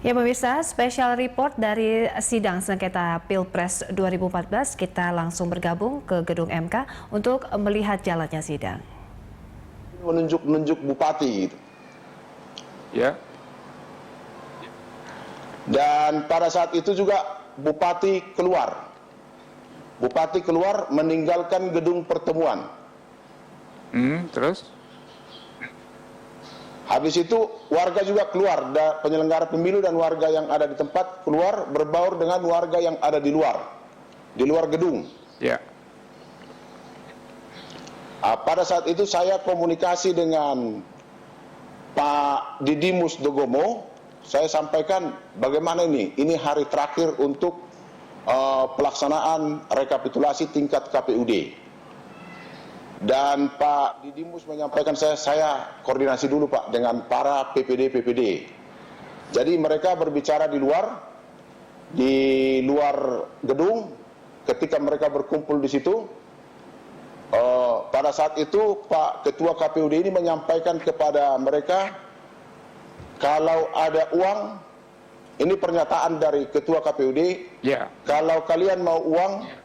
Ya pemirsa, special report dari sidang sengketa Pilpres 2014, kita langsung bergabung ke gedung MK untuk melihat jalannya sidang. Menunjuk bupati gitu. Ya. Dan pada saat itu juga bupati keluar. Bupati keluar meninggalkan gedung pertemuan. Terus? Habis itu warga juga keluar, penyelenggara pemilu dan warga yang ada di tempat keluar berbaur dengan warga yang ada di luar gedung. Ya. Pada saat itu saya komunikasi dengan Pak Didimus Dogomo, saya sampaikan bagaimana ini hari terakhir untuk pelaksanaan rekapitulasi tingkat KPUD. Dan Pak Didimus menyampaikan saya koordinasi dulu Pak dengan para PPD. Jadi mereka berbicara di luar gedung. Ketika mereka berkumpul di situ, pada saat itu Pak Ketua KPUD ini menyampaikan kepada mereka, kalau ada uang, ini pernyataan dari Ketua KPUD, kalau kalian mau uang,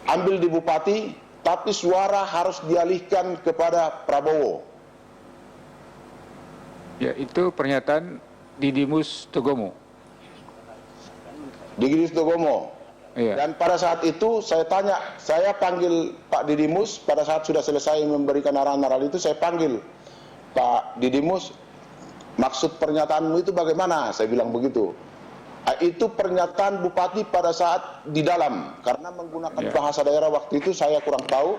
ambil di bupati, tapi suara harus dialihkan kepada Prabowo. Ya, itu pernyataan Didimus Togomo. Didimus Togomo. Iya. Dan pada saat itu saya panggil Pak Didimus, pada saat sudah selesai memberikan arahan-arahan itu, saya panggil Pak Didimus, maksud pernyataanmu itu bagaimana? Saya bilang begitu. Itu pernyataan bupati pada saat di dalam, karena menggunakan bahasa daerah waktu itu saya kurang tahu.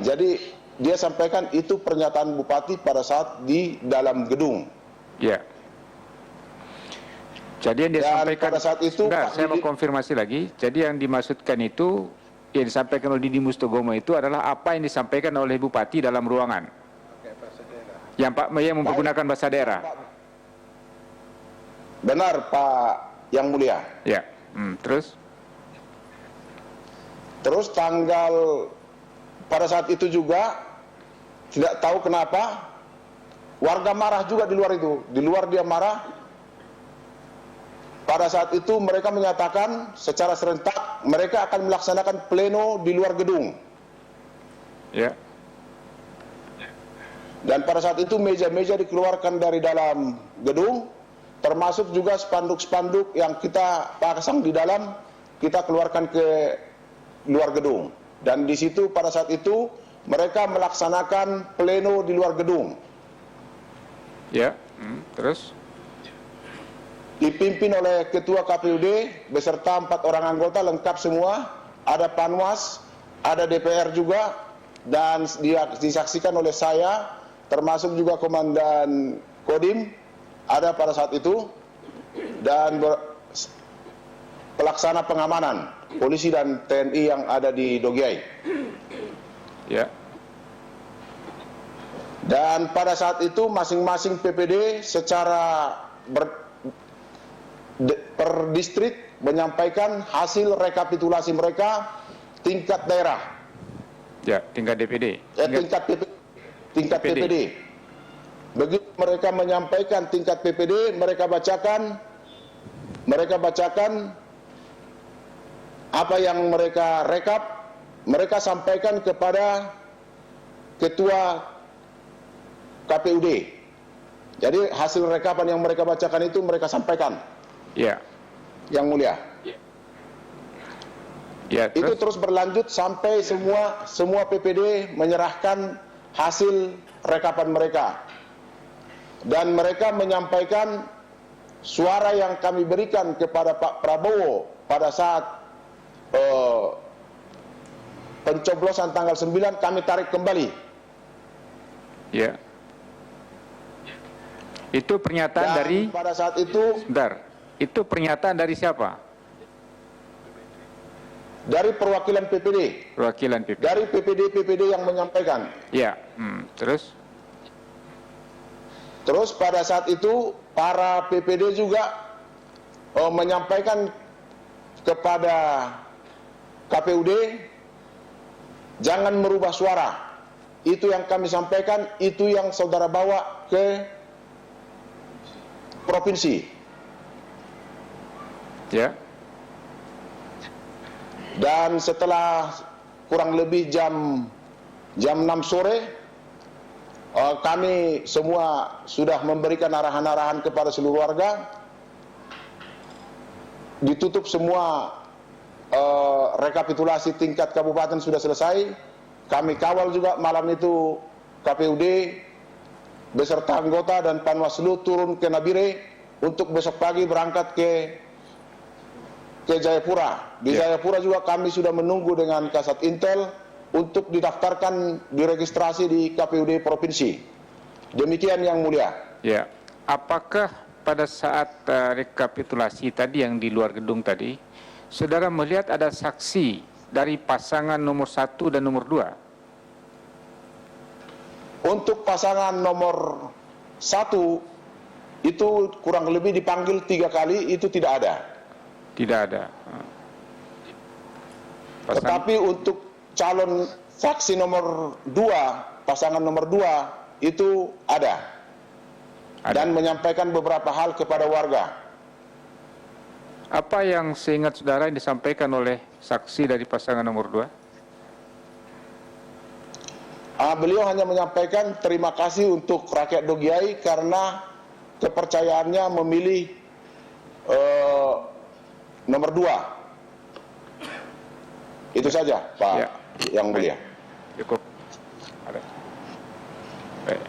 Jadi dia sampaikan itu pernyataan bupati pada saat di dalam gedung. Ya. Jadi yang dia sampaikan pada saat itu, saya mau konfirmasi lagi. Jadi yang dimaksudkan itu, yang disampaikan oleh Didimus Togomo itu adalah apa yang disampaikan oleh bupati dalam ruangan. Yang menggunakan bahasa daerah. Benar Pak Yang Mulia. Ya. Terus pada saat itu juga tidak tahu kenapa warga marah juga di luar itu. Di luar dia marah. Pada saat itu mereka menyatakan secara serentak mereka akan melaksanakan pleno di luar gedung. Ya. Dan pada saat itu meja-meja dikeluarkan dari dalam gedung, termasuk juga spanduk-spanduk yang kita pasang di dalam, kita keluarkan ke luar gedung. Dan di situ pada saat itu mereka melaksanakan pleno di luar gedung. Ya. Terus? Dipimpin oleh Ketua KPUD beserta 4 orang anggota lengkap semua, ada Panwas, ada DPR juga, dan disaksikan oleh saya, termasuk juga Komandan Kodim, ada pada saat itu, dan pelaksana pengamanan, polisi dan TNI yang ada di Dogiai. Ya. Dan pada saat itu masing-masing PPD secara per distrik menyampaikan hasil rekapitulasi mereka tingkat daerah. Ya, tingkat DPD. Tingkat PPD. Begitu mereka menyampaikan tingkat PPD, mereka bacakan apa yang mereka rekap, mereka sampaikan kepada Ketua KPUD. Jadi hasil rekapan yang mereka bacakan itu mereka sampaikan. Ya. Yang Mulia. Ya, itu terus berlanjut sampai semua PPD menyerahkan hasil rekapan mereka. Dan mereka menyampaikan suara yang kami berikan kepada Pak Prabowo pada saat pencoblosan tanggal 9 kami tarik kembali. Ya. Itu pernyataan dari pada saat itu itu pernyataan dari siapa? Dari perwakilan PPD. Perwakilan PPD. Dari PPD yang menyampaikan. Ya. Terus pada saat itu para PPD juga menyampaikan kepada KPUD jangan merubah suara. Itu yang kami sampaikan, itu yang saudara bawa ke provinsi. Ya. Dan setelah kurang lebih jam 6 sore, kami semua sudah memberikan arahan-arahan kepada seluruh warga. Ditutup semua, rekapitulasi tingkat kabupaten sudah selesai. Kami kawal juga malam itu KPUD beserta anggota dan Panwaslu turun ke Nabire untuk besok pagi berangkat ke Jayapura. Di Jayapura juga kami sudah menunggu dengan Kasat Intel untuk didaftarkan, diregistrasi di KPUD provinsi. Demikian Yang Mulia. Ya. Apakah pada saat rekapitulasi tadi yang di luar gedung tadi, saudara melihat ada saksi dari pasangan nomor 1 dan nomor 2? Untuk pasangan nomor 1 itu kurang lebih dipanggil 3 kali, itu tidak ada. Tidak ada. Tetapi untuk calon saksi nomor 2, pasangan nomor 2 itu ada. Dan menyampaikan beberapa hal kepada warga. Apa yang seingat saudara yang disampaikan oleh saksi dari pasangan nomor 2? Beliau hanya menyampaikan terima kasih untuk rakyat Dogiai karena kepercayaannya memilih nomor 2. Itu saja, Pak Ya. Yang Mulia. Cukup. Ada. Baik.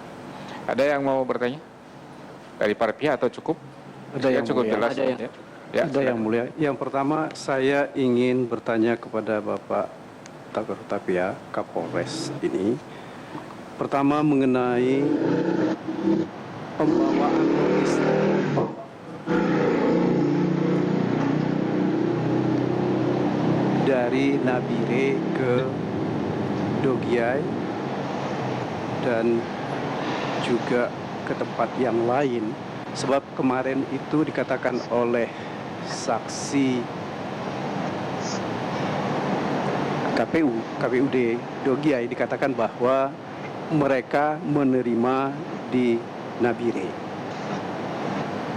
Ada yang mau bertanya? Dari para pihak atau cukup? Ada yang cukup mulia. jelas. Ada yang- Ya, Ada silakan. yang mulia. Yang pertama saya ingin bertanya kepada Bapak Tagar Hutapea, Kapolres ini. Pertama mengenai pembawaan logistik dari Nabire ke Dogiai dan juga ke tempat yang lain, sebab kemarin itu dikatakan oleh saksi KPUD Dogiai dikatakan bahwa mereka menerima di Nabire.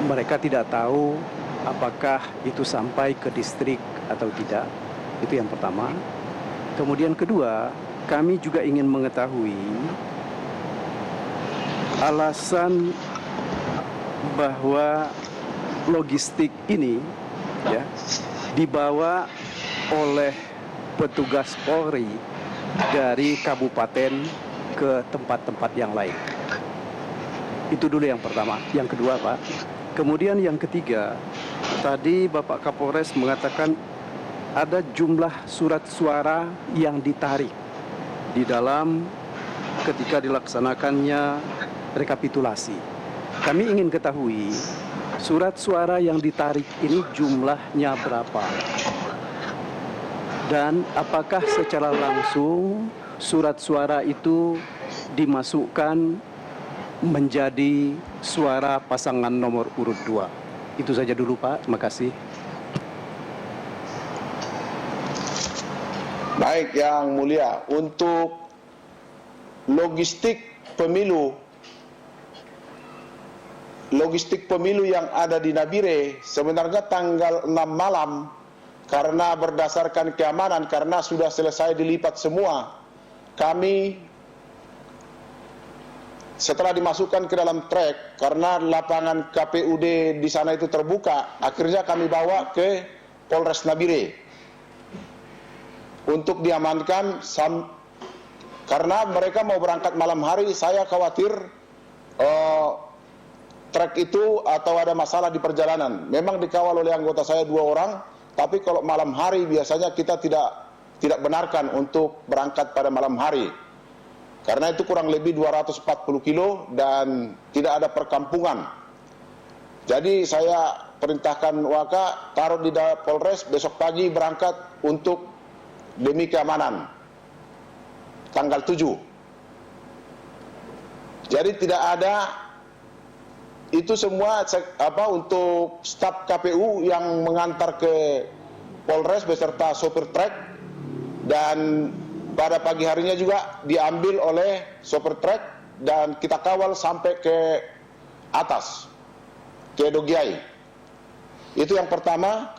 Mereka tidak tahu apakah itu sampai ke distrik atau tidak. Itu yang pertama. Kemudian kedua, kami juga ingin mengetahui alasan bahwa logistik ini ya dibawa oleh petugas Polri dari kabupaten ke tempat-tempat yang lain. Itu dulu yang pertama. Yang kedua, Pak. Kemudian yang ketiga, tadi Bapak Kapolres mengatakan ada jumlah surat suara yang ditarik di dalam ketika dilaksanakannya rekapitulasi. Kami ingin ketahui surat suara yang ditarik ini jumlahnya berapa? Dan apakah secara langsung surat suara itu dimasukkan menjadi suara pasangan nomor urut 2? Itu saja dulu, Pak. Terima kasih. Baik Yang Mulia, untuk logistik pemilu yang ada di Nabire sebenarnya tanggal 6 malam, karena berdasarkan keamanan, karena sudah selesai dilipat semua, kami setelah dimasukkan ke dalam trek, karena lapangan KPUD di sana itu terbuka, akhirnya kami bawa ke Polres Nabire untuk diamankan, karena mereka mau berangkat malam hari. Saya khawatir trek itu atau ada masalah di perjalanan. Memang dikawal oleh anggota saya 2 orang, tapi kalau malam hari biasanya kita tidak benarkan untuk berangkat pada malam hari, karena itu kurang lebih 240 kilo dan tidak ada perkampungan. Jadi saya perintahkan Waka taruh di Polres, besok pagi berangkat untuk demi keamanan tanggal 7. Jadi tidak ada itu semua untuk staf KPU yang mengantar ke Polres beserta sopir trek, dan pada pagi harinya juga diambil oleh sopir trek dan kita kawal sampai ke atas. ke Dogiai. Itu yang pertama.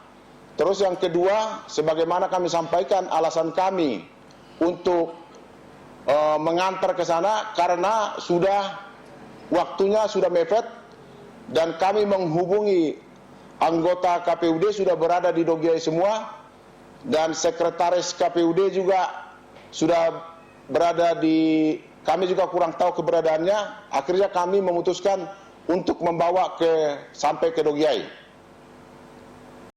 Terus yang kedua, sebagaimana kami sampaikan alasan kami untuk mengantar ke sana karena waktunya sudah mepet dan kami menghubungi anggota KPUD sudah berada di Dogiai semua dan sekretaris KPUD juga sudah berada di, kami juga kurang tahu keberadaannya. Akhirnya kami memutuskan untuk membawa sampai ke Dogiai.